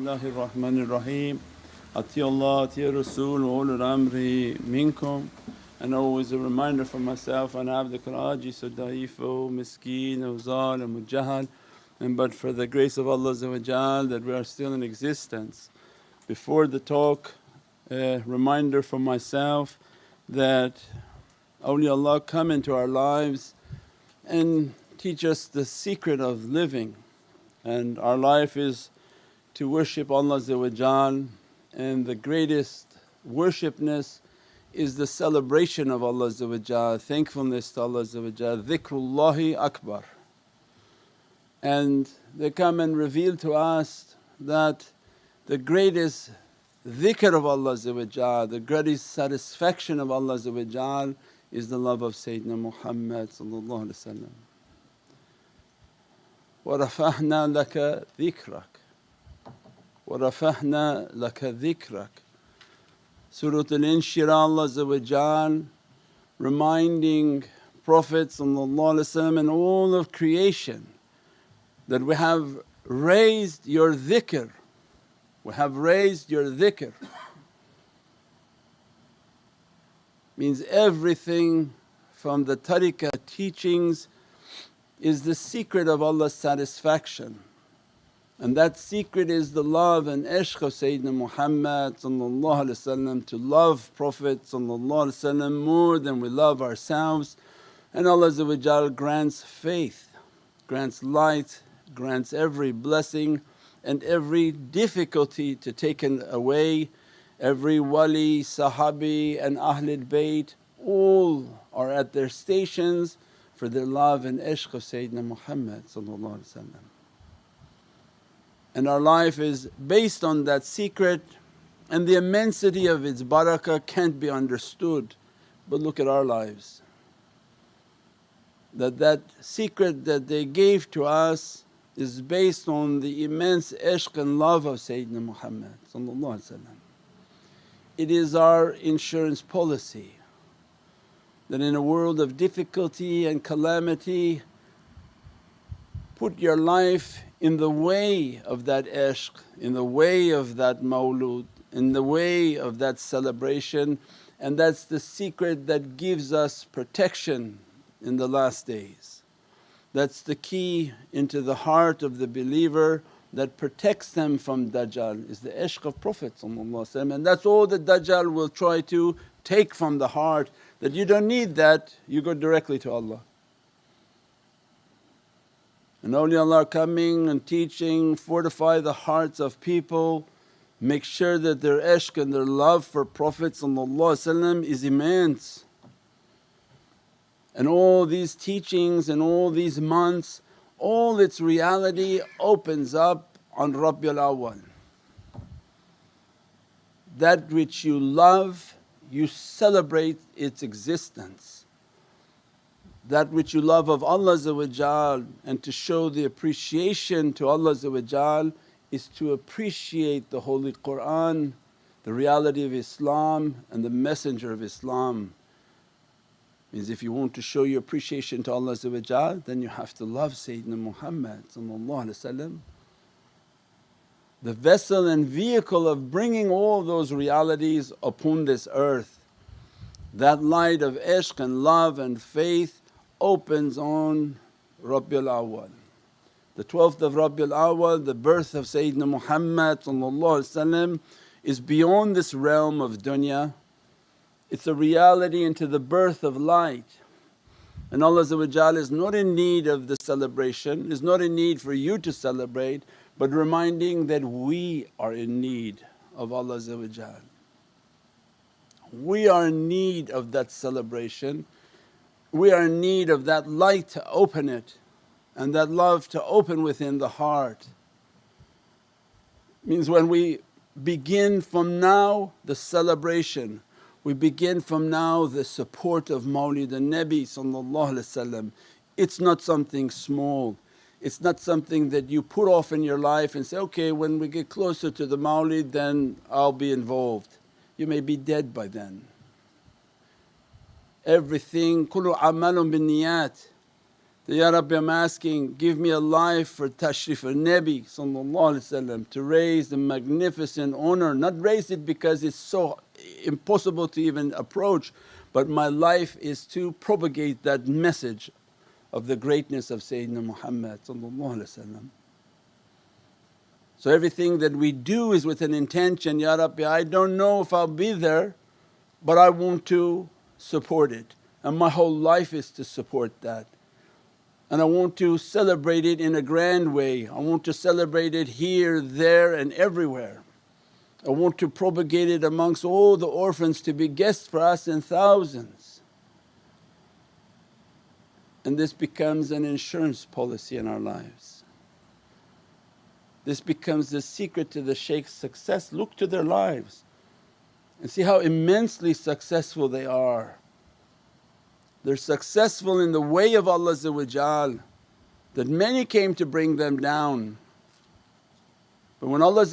Bismillahir Rahmanir Rahim. Atiya Allah, atiya Rasul, wa ulul amri minkum. And always a reminder for myself, ana abdukal ajiz wa da'if wa miskeen wa zalim wa jahal, and but for the grace of Allah that we are still in existence. Before the talk, a reminder for myself that awliyaullah come into our lives and teach us the secret of living, and our life is to worship Allah, and the greatest worshipness is the celebration of Allah, thankfulness to Allah, ZikrUllahi Akbar. And they come and reveal to us that the greatest dhikr of Allah, the greatest satisfaction of Allah is the love of Sayyidina Muhammad. وَرَفَعْنَا لَكَ ذِكْرَكَ وَرَفَعْنَا لَكَ ذِكْرَكَ. Surat Al-Inshirah, reminding Prophet and all of creation that we have raised your dhikr, we have raised your dhikr. Means everything from the tariqah teachings is the secret of Allah's satisfaction, and that secret is the love and ishq of Sayyidina Muhammad, to love Prophet more than we love ourselves. And Allah grants faith, grants light, grants every blessing and every difficulty to taken away. Every wali, sahabi and Ahlul Bayt all are at their stations for their love and ishq of Sayyidina Muhammad. And our life is based on that secret, and the immensity of its barakah can't be understood. But look at our lives, that secret that they gave to us is based on the immense ishq and love of Sayyidina Muhammad. It is our insurance policy that in a world of difficulty and calamity, put your life in the way of that ishq, in the way of that mawlud, in the way of that celebration, and that's the secret that gives us protection in the last days. That's the key into the heart of the believer that protects them from Dajjal, is the ishq of Prophet, and that's all that Dajjal will try to take from the heart, that you don't need that, you go directly to Allah. And awliyaullah are coming and teaching, fortify the hearts of people, make sure that their ishq and their love for Prophet is immense. And all these teachings and all these months, all its reality opens up on Rabiul Awwal. That which you love, you celebrate its existence. That which you love of Allah, and to show the appreciation to Allah is to appreciate the Holy Qur'an, the reality of Islam and the Messenger of Islam. Means if you want to show your appreciation to Allah, then you have to love Sayyidina Muhammad, the vessel and vehicle of bringing all those realities upon this earth. That light of ishq and love and faith opens on Rabiul Awwal. The 12th of Rabiul Awwal, the birth of Sayyidina Muhammad is beyond this realm of dunya. It's a reality into the birth of light, and Allah is not in need of the celebration, is not in need for you to celebrate, but reminding that we are in need of Allah. We are in need of that celebration, we are in need of that light to open it and that love to open within the heart. Means when we begin from now the celebration, we begin from now the support of Mawlid Nabi. It's not something small, it's not something that you put off in your life and say, okay, when we get closer to the Mawlid then I'll be involved. You may be dead by then. Everything kullu amalun binniyat. Ya Rabbi, I'm asking, give me a life for tashrif al-Nabi to raise the magnificent honor, not raise it because it's so impossible to even approach, but my life is to propagate that message of the greatness of Sayyidina Muhammad. So everything that we do is with an intention, Ya Rabbi, I don't know if I'll be there but I want to support it, and my whole life is to support that. And I want to celebrate it in a grand way. I want to celebrate it here, there and everywhere. I want to propagate it amongst all the orphans to be guests for us in thousands. And this becomes an insurance policy in our lives. This becomes the secret to the shaykh's success. Look to their lives and see how immensely successful they are. They're successful in the way of Allah that many came to bring them down. But when Allah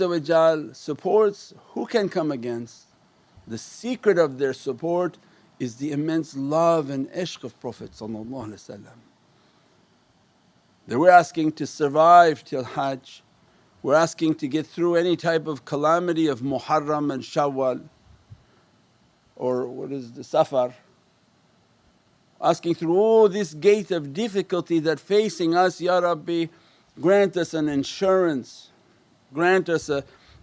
supports, who can come against? The secret of their support is the immense love and ishq of Prophet. That we're asking to survive till Hajj, we're asking to get through any type of calamity of Muharram and Shawwal, or what is the Safar, asking through all this gate of difficulty that facing us, Ya Rabbi, grant us an insurance, grant us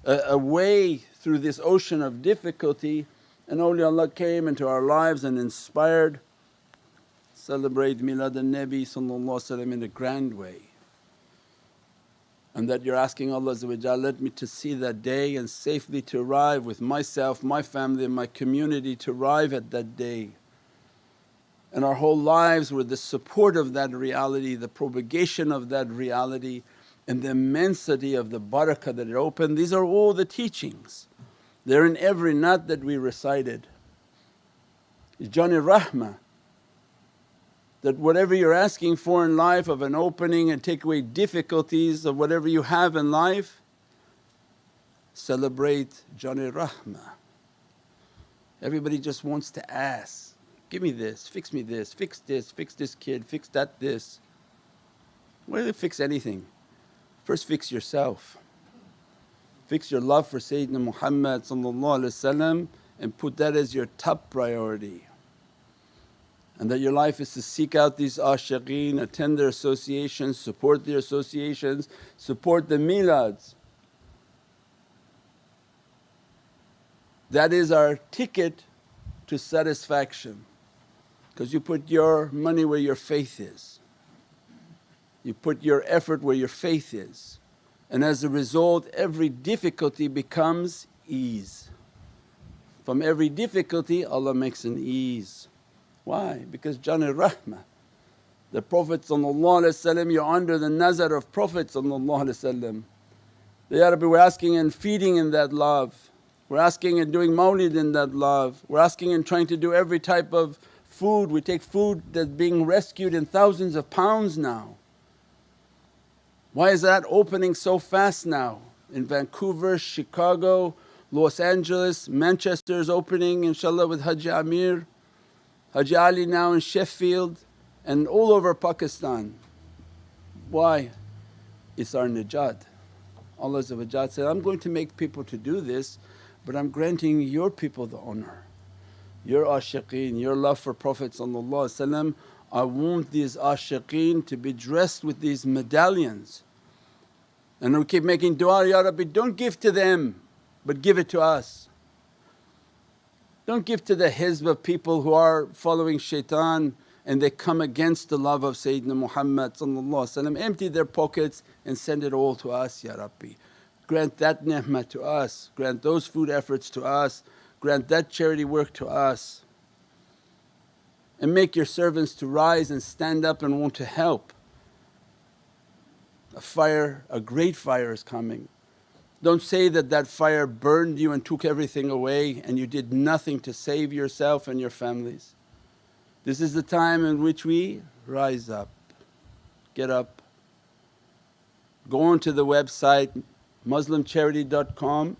a way through this ocean of difficulty. And awliyaullah came into our lives and inspired, celebrate Milad Nabi in a grand way. And that you're asking Allah, let me to see that day and safely to arrive with myself, my family and my community to arrive at that day. And our whole lives were the support of that reality, the propagation of that reality and the immensity of the barakah that it opened. These are all the teachings, they're in every nat that we recited. It's Jani Rahmah, that whatever you're asking for in life of an opening and take away difficulties of whatever you have in life, celebrate Jani Rahmah. Everybody just wants to ask, give me this, fix this kid, fix that this. Why do you fix anything? First fix yourself. Fix your love for Sayyidina Muhammad and put that as your top priority. And that your life is to seek out these ashiqeen, attend their associations, support their associations, support the milads. That is our ticket to satisfaction, because you put your money where your faith is, you put your effort where your faith is, and as a result every difficulty becomes ease. From every difficulty Allah makes an ease. Why? Because Jani Rahmah. The Prophet you're under the nazar of Prophet. Ya Rabbi, we're asking and feeding in that love, we're asking and doing mawlid in that love, we're asking and trying to do every type of food. We take food that's being rescued in thousands of pounds now. Why is that opening so fast now? In Vancouver, Chicago, Los Angeles, Manchester is opening inshaAllah with Haji Amir, Haji Ali now in Sheffield and all over Pakistan. Why? It's our najat. Allah said, I'm going to make people to do this, but I'm granting your people the honour. Your ashiqeen, your love for Prophet I want these ashiqeen to be dressed with these medallions. And we keep making du'a, Ya Rabbi, don't give to them but give it to us. Don't give to the hizb of people who are following shaitan and they come against the love of Sayyidina Muhammad. Empty their pockets and send it all to us, Ya Rabbi. Grant that ni'mah to us, grant those food efforts to us, grant that charity work to us. And make your servants to rise and stand up and want to help. A fire, a great fire is coming. Don't say that that fire burned you and took everything away and you did nothing to save yourself and your families. This is the time in which we rise up, get up. Go on to the website muslimcharity.com,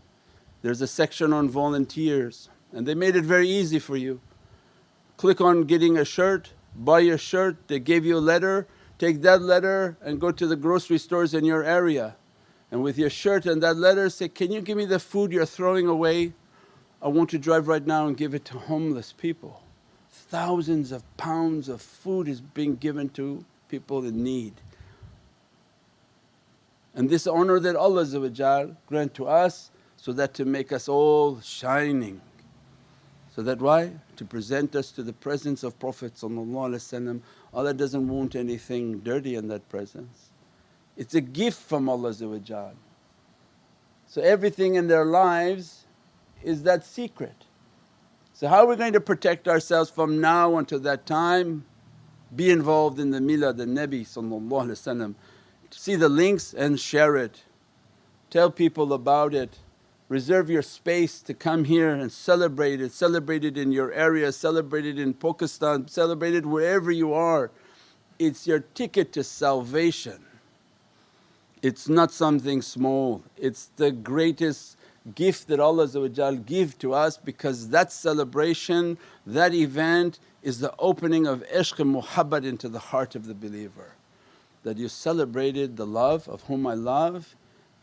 there's a section on volunteers and they made it very easy for you. Click on getting a shirt, buy your shirt, they gave you a letter take that letter and go to the grocery stores in your area, and with your shirt and that letter say, "Can you give me the food you're throwing away? I want to drive right now and give it to homeless people." Thousands of pounds of food is being given to people in need. And this honour that Allah grant to us, so that to make us all shining. So that why? To present us to the presence of Prophet. Allah doesn't want anything dirty in that presence. It's a gift from Allah. So everything in their lives is that secret. So how are we going to protect ourselves from now until that time? Be involved in the Milad Nabi. See the links and share it. Tell people about it. Reserve your space to come here and celebrate it. Celebrate it in your area, celebrate it in Pakistan, celebrate it wherever you are. It's your ticket to salvation. It's not something small, it's the greatest gift that Allah give to us, because that celebration, that event is the opening of ishq and muhabbat into the heart of the believer. That you celebrated the love of whom I love.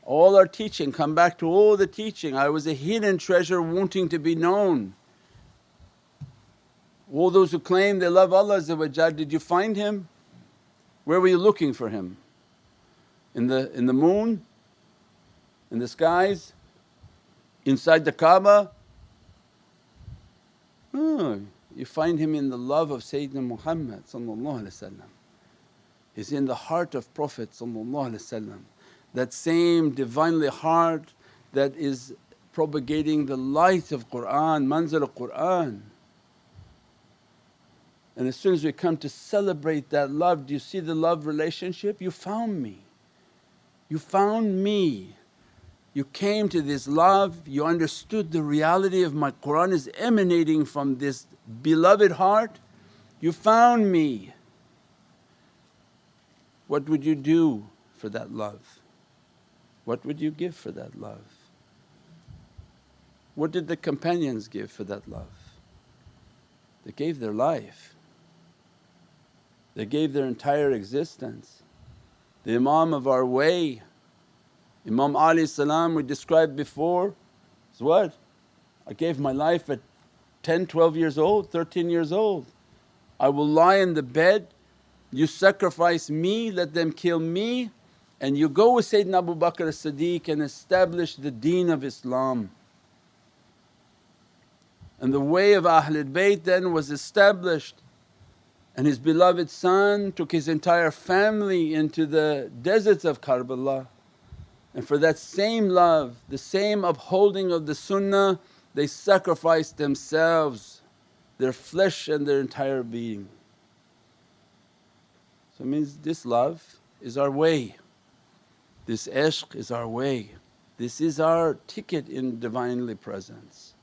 All our teaching, come back to all the teaching, I was a hidden treasure wanting to be known. All those who claim they love Allah, did you find Him? Where were you looking for Him? In the moon? In the skies? Inside the Kaaba? No, you find Him in the love of Sayyidina Muhammad. He's in the heart of Prophet. That same Divinely heart that is propagating the light of Qur'an, manzil of Qur'an. And as soon as we come to celebrate that love, do you see the love relationship? You found me, you found me. You came to this love, you understood the reality of my Qur'an is emanating from this beloved heart. You found me. What would you do for that love? What would you give for that love? What did the companions give for that love? They gave their life, they gave their entire existence. The Imam of our way, Imam Ali we described before, is what? I gave my life at 10, 12 years old, 13 years old. I will lie in the bed, you sacrifice me, let them kill me, and you go with Sayyidina Abu Bakr as-Siddiq and establish the deen of Islam. And the way of Ahlul Bayt then was established, and his beloved son took his entire family into the deserts of Karbala. And for that same love, the same upholding of the sunnah, they sacrificed themselves, their flesh and their entire being. So it means this love is our way, this ishq is our way, this is our ticket in Divinely Presence.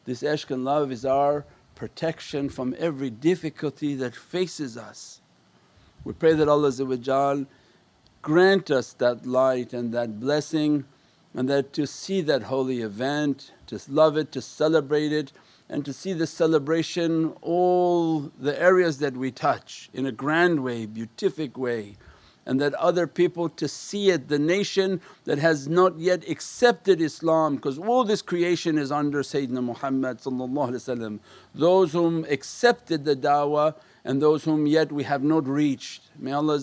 This ishq and love is our protection from every difficulty that faces us. We pray that Allah grant us that light and that blessing, and that to see that holy event, to love it, to celebrate it, and to see the celebration all the areas that we touch in a grand way, beatific way, and that other people to see it, the nation that has not yet accepted Islam, because all this creation is under Sayyidina Muhammad. Those whom accepted the da'wah and those whom yet we have not reached. May Allah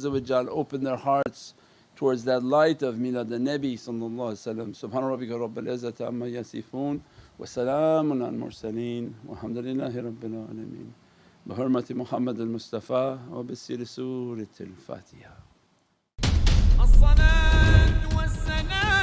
open their hearts towards that light of Milad Nabi. Subhana rabbika rabbil izzati amma yasifoon wa salaamun al mursaleen walhamdulillahi rabbil alameen. Bi hurmati Muhammad al-Mustafa wa bi siri Surat al-Fatiha. الصلاة والسلام